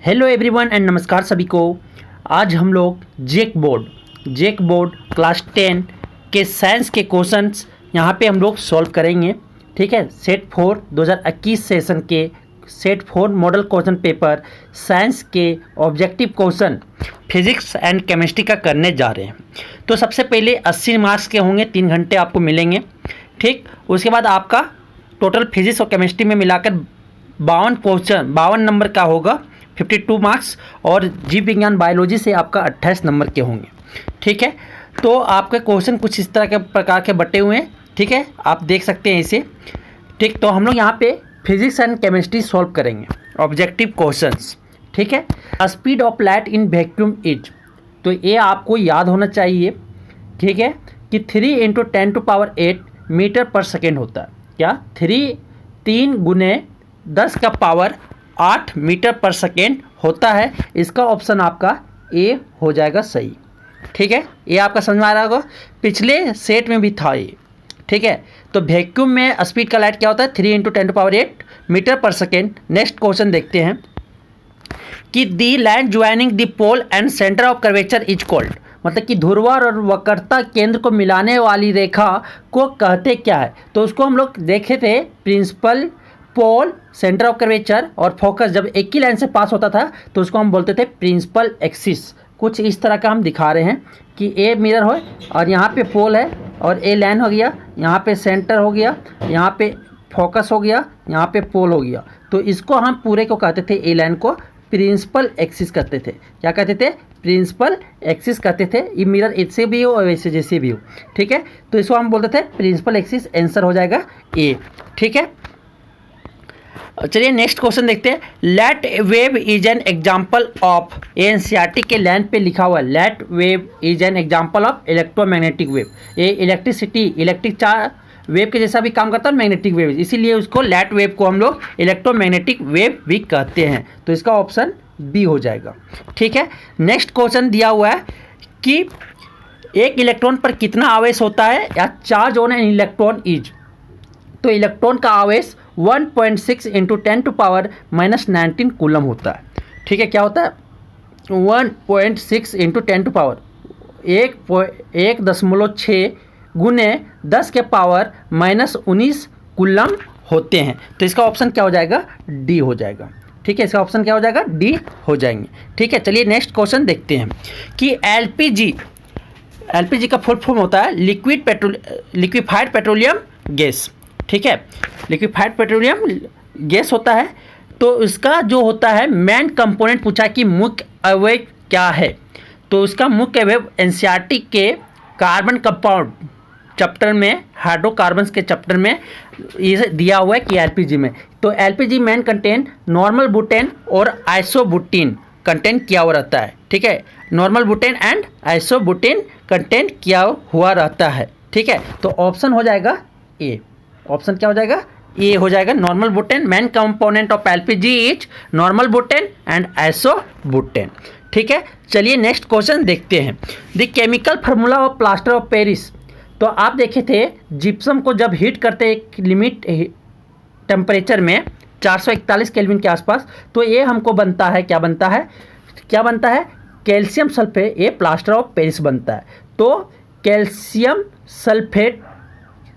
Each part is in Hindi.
हेलो एवरीवन एंड नमस्कार सभी को। आज हम लोग जेक बोर्ड क्लास 10 के साइंस के क्वेश्चंस यहाँ पे हम लोग सॉल्व करेंगे। ठीक है, सेट 4 2021 सेशन के set 4 model question paper science के objective question physics and chemistry का करने जा रहे हैं। तो सबसे पहले 80 मार्क्स के होंगे, 3 घंटे आपको मिलेंगे। ठीक, उसके बाद आपका टोटल फिजिक्स और केमिस्ट्री में मिलाकर 52 नंबर का होगा, 52 मार्क्स, और जीव विज्ञान बायोलॉजी से आपका 28 नंबर के होंगे। ठीक है, तो आपके क्वेश्चन कुछ इस तरह के प्रकार के बटे हुए हैं। ठीक है, आप देख सकते हैं इसे। ठीक, तो हम लोग यहाँ पे फिजिक्स एंड केमिस्ट्री सॉल्व करेंगे, ऑब्जेक्टिव क्वेश्चंस। ठीक है, speed of light in vacuum is, तो ये आपको याद होना चाहिए। ठीक है, कि 3 × 10⁸ मीटर पर सेकेंड होता है। क्या 3 गुने 10 का पावर 8 मीटर पर सेकेंड होता है। इसका ऑप्शन आपका ए हो जाएगा सही। ठीक है, ये आपका समझ में आ रहा होगा, पिछले सेट में भी था ये। ठीक है, तो वैक्यूम में स्पीड का लाइट क्या होता है 3 × 10⁸ मीटर पर सेकेंड। नेक्स्ट क्वेश्चन देखते हैं कि the line joining the pole and centre of curvature is called, मतलब कि ध्रुवार और वक्रता केंद्र को मिलाने वाली रेखा को कहते क्या है। तो उसको हम लोग देखे थे principal, pole, centre of curvature और फोकस जब एक ही लाइन से पास होता था तो उसको हम बोलते थे प्रिंसिपल एक्सिस। कुछ इस तरह का हम दिखा रहे हैं कि ए मिरर हो और यहाँ पे पोल है और ए लाइन हो गया, यहाँ पे सेंटर हो गया, यहाँ पे फोकस हो गया, यहाँ पे पोल हो गया। तो इसको हम पूरे को कहते थे, ए लाइन को प्रिंसिपल एक्सिस कहते थे। क्या कहते थे? प्रिंसिपल एक्सिस कहते थे। ये मिरर इससे भी हो और वैसे जैसे भी हो। ठीक है, तो इसको हम बोलते थे प्रिंसिपल एक्सिस। आंसर हो जाएगा ए। ठीक है, चलिए नेक्स्ट क्वेश्चन देखते हैं। Light wave is an example of, NCERT के लाइन पे लिखा हुआ है, light wave is an example of electromagnetic wave. ये इलेक्ट्रिक चार्ज वेव के जैसा भी काम करता है, मैग्नेटिक वेव, इसीलिए उसको लेट वेव को हम लोग इलेक्ट्रोमैग्नेटिक वेव भी कहते हैं। तो इसका ऑप्शन बी हो जाएगा। ठीक है, नेक्स्ट क्वेश्चन दिया हुआ है कि एक इलेक्ट्रॉन पर कितना आवेश होता है या charge on an electron is. तो इलेक्ट्रॉन का आवेश 1.6 × 10⁻⁻19 कूलम होता है। ठीक है, क्या होता है 1.6 × 10⁻1.6 गुने 10 के पावर -19 कूलम होते हैं। तो इसका ऑप्शन क्या हो जाएगा? डी हो जाएगा। ठीक है, इसका ऑप्शन क्या हो जाएगा? डी हो जाएंगे। ठीक है, चलिए नेक्स्ट क्वेश्चन देखते हैं कि एलपीजी का फुल फॉर्म होता है लिक्विफाइड पेट्रोलियम गैस। ठीक है, लिक्विफाइड पेट्रोलियम गैस होता है। तो इसका जो होता है मेन कंपोनेंट पूछा कि मुख्य अवयव क्या है। तो इसका मुख्य अवयव एनसीईआरटी के कार्बन कंपाउंड चैप्टर में, हाइड्रोकार्बन्स के चैप्टर में ये दिया हुआ है कि एलपीजी में। तो LPG main content normal butane और आइसोबुटीन कंटेंट किया हुआ रहता है। ठीक है, नॉर्मल बुटेन एंड आइसोबुटीन कंटेंट किया हुआ रहता है। ठीक है, तो ऑप्शन हो जाएगा ए। ऑप्शन क्या हो जाएगा? ए हो जाएगा। Normal butane, main component of LPG is normal butane and isobutane. ठीक है, चलिए नेक्स्ट क्वेश्चन देखते हैं। The chemical formula of plaster of Paris. तो आप देखे थे जिप्सम को जब हीट करते एक लिमिट टेम्परेचर में 441 केल्विन के आसपास, तो ये हमको बनता है, क्या बनता है कैल्शियम सल्फेट। ये प्लास्टर ऑफ पेरिस बनता है। तो कैल्शियम सल्फेट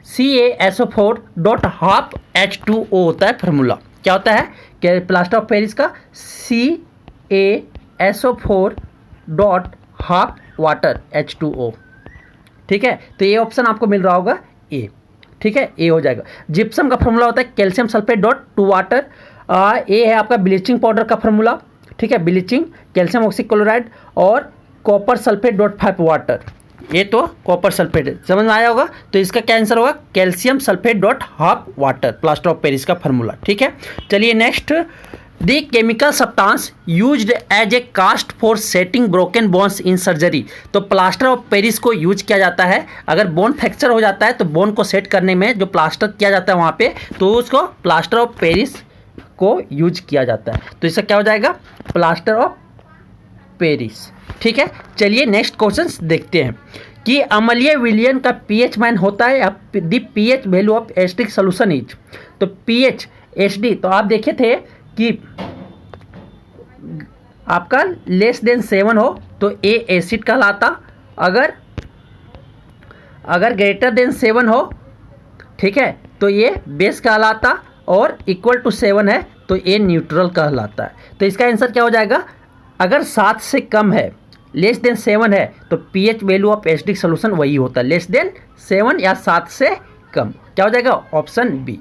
CaSO4.12H2O होता है फार्मूला। क्या होता है प्लास्टर ऑफ पेरिस का? CaSO4.12 water H2O। ठीक है, तो ये ऑप्शन आपको मिल रहा होगा ए। ठीक है, ए हो जाएगा। जिप्सम का फार्मूला होता है कैल्शियम सल्फेट .2 वाटर। ए है आपका ब्लीचिंग पाउडर का फार्मूला। ठीक है, ब्लीचिंग कैल्शियम ऑक्सीक्लोराइड और कॉपर सल्फेट .5 वाटर। ये तो कॉपर सल्फेट है, समझ में आया होगा। तो इसका क्या आंसर होगा? Calcium sulphate .12 water, plaster of Paris का फार्मूला। ठीक है, चलिए next. The chemical substance used as a cast for setting broken bones in surgery. तो प्लास्टर ऑफ पेरिस को यूज किया जाता है अगर बोन फ्रैक्चर हो जाता है तो बोन को सेट करने में जो प्लास्टर किया जाता है वहाँ पे, तो उसको प्लास्टर ऑफ पेरिस को यूज किया जाता है। तो इसका क्या हो जाएगा? Plaster of Paris. ठीक है, चलिए नेक्स्ट क्वेश्चन देखते हैं कि अम्लीय विलयन का पीएच मान होता है the pH value of acidic solution is. तो पीएच एचडी, तो आप देखे थे कि आपका लेस देन 7 हो तो ए एसिड कहलाता, अगर ग्रेटर देन 7 हो, ठीक है, तो ये बेस कहलाता, और इक्वल टू 7 है तो ये न्यूट्रल कहलाता है। तो इसका आंसर क्या हो जाएगा, अगर 7 से कम है, लेस देन 7 है, तो pH value of acidic solution वही होता है, लेस देन 7 या 7 से कम। क्या हो जाएगा, ऑप्शन बी।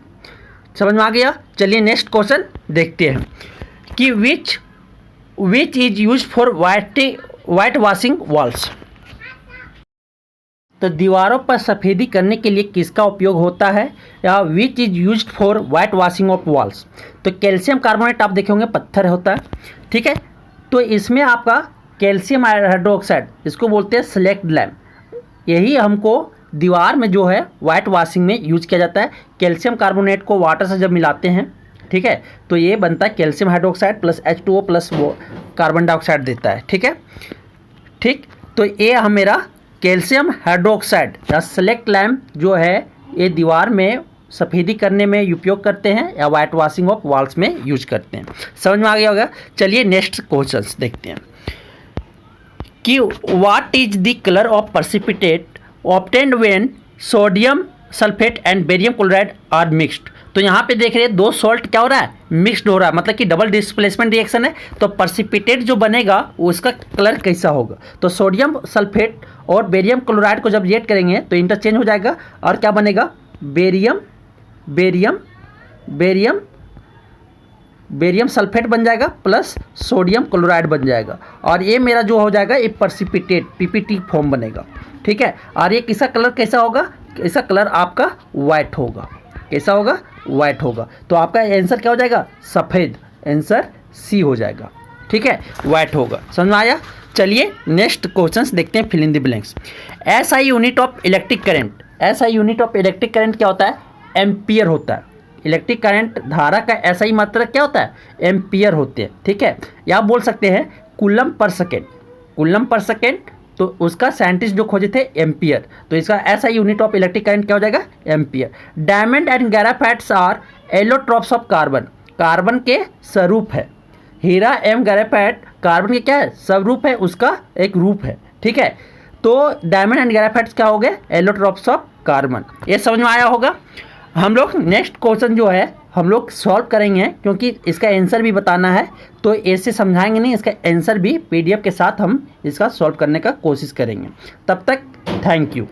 समझ में आ गया। चलिए नेक्स्ट क्वेश्चन देखते हैं कि which is use for white washing walls. तो दीवारों पर सफ़ेदी करने के लिए किसका उपयोग होता है, या which is use for white washing of walls. तो कैल्शियम कार्बोनेट आप देखे होंगे पत्थर होता है, ठीक है, तो इसमें आपका कैल्शियम हाइड्रोक्साइड, इसको बोलते हैं सेलेक्ट लैम, यही हमको दीवार में जो है वाइट वॉशिंग में यूज किया जाता है। कैल्शियम कार्बोनेट को वाटर से जब मिलाते हैं, ठीक है, तो ये बनता है calcium hydroxide plus H2O plus वो कार्बन डाइऑक्साइड देता है, ठीक है, ठीक। तो ये हम मेरा कैल्शियम हाइड्रोक्साइड या सेलेक्ट लैम्प जो है ये दीवार में सफ़ेदी करने में उपयोग करते हैं या वाइट वॉशिंग ऑफ वॉल्स में यूज करते हैं। समझ में आ गया होगा। चलिए नेक्स्ट क्वेश्चन देखते हैं कि what is the colour of precipitate obtained when sodium sulphate and barium chloride are mixed. तो यहाँ पे देख रहे हैं दो सॉल्ट क्या हो रहा है, मिक्स्ड हो रहा है, मतलब कि डबल डिस्प्लेसमेंट रिएक्शन है। तो प्रेसिपिटेट जो बनेगा वो उसका कलर कैसा होगा, तो सोडियम सल्फेट और बेरियम क्लोराइड को जब रिएक्ट करेंगे तो इंटरचेंज हो जाएगा, और क्या बनेगा, barium barium barium barium sulphate बन जाएगा प्लस सोडियम क्लोराइड बन जाएगा, और ये मेरा जो हो जाएगा ये प्रेसिपिटेट पीपीटी फॉर्म बनेगा, ठीक है। और ये किसका कलर कैसा होगा, इसका कलर आपका वाइट होगा, कैसा होगा, वाइट होगा। तो आपका आंसर क्या हो जाएगा, सफ़ेद, आंसर सी हो जाएगा, ठीक है, वाइट होगा। समझ में आया। चलिए नेक्स्ट क्वेश्चंस देखते हैं, fill in the blanks. SI unit of electric current, SI unit of electric current क्या होता है, एम्पियर होता है। इलेक्ट्रिक करंट धारा का एसआई मात्रा क्या होता है, एम्पियर होते हैं, ठीक है। या आप बोल सकते हैं coulomb per second, coulomb per second, तो उसका साइंटिस्ट जो खोजे थे एम्पियर, तो इसका SI unit of electric current क्या हो जाएगा, ampere. Diamond and graphites are allotropes of carbon, carbon के स्वरूप है। हीरा एवं ग्रेफाइट कार्बन के क्या है, स्वरूप है, उसका एक रूप है, ठीक है। तो डायमंड एंड ग्रेफाइट्स क्या हो गए, एलोट्रॉप्स ऑफ कार्बन। ये समझ में आया होगा। हम लोग नेक्स्ट क्वेश्चन जो है हम लोग सॉल्व करेंगे, क्योंकि इसका आंसर भी बताना है, तो ऐसे समझाएंगे नहीं, इसका आंसर भी पीडीएफ के साथ हम इसका सॉल्व करने का कोशिश करेंगे। तब तक थैंक यू।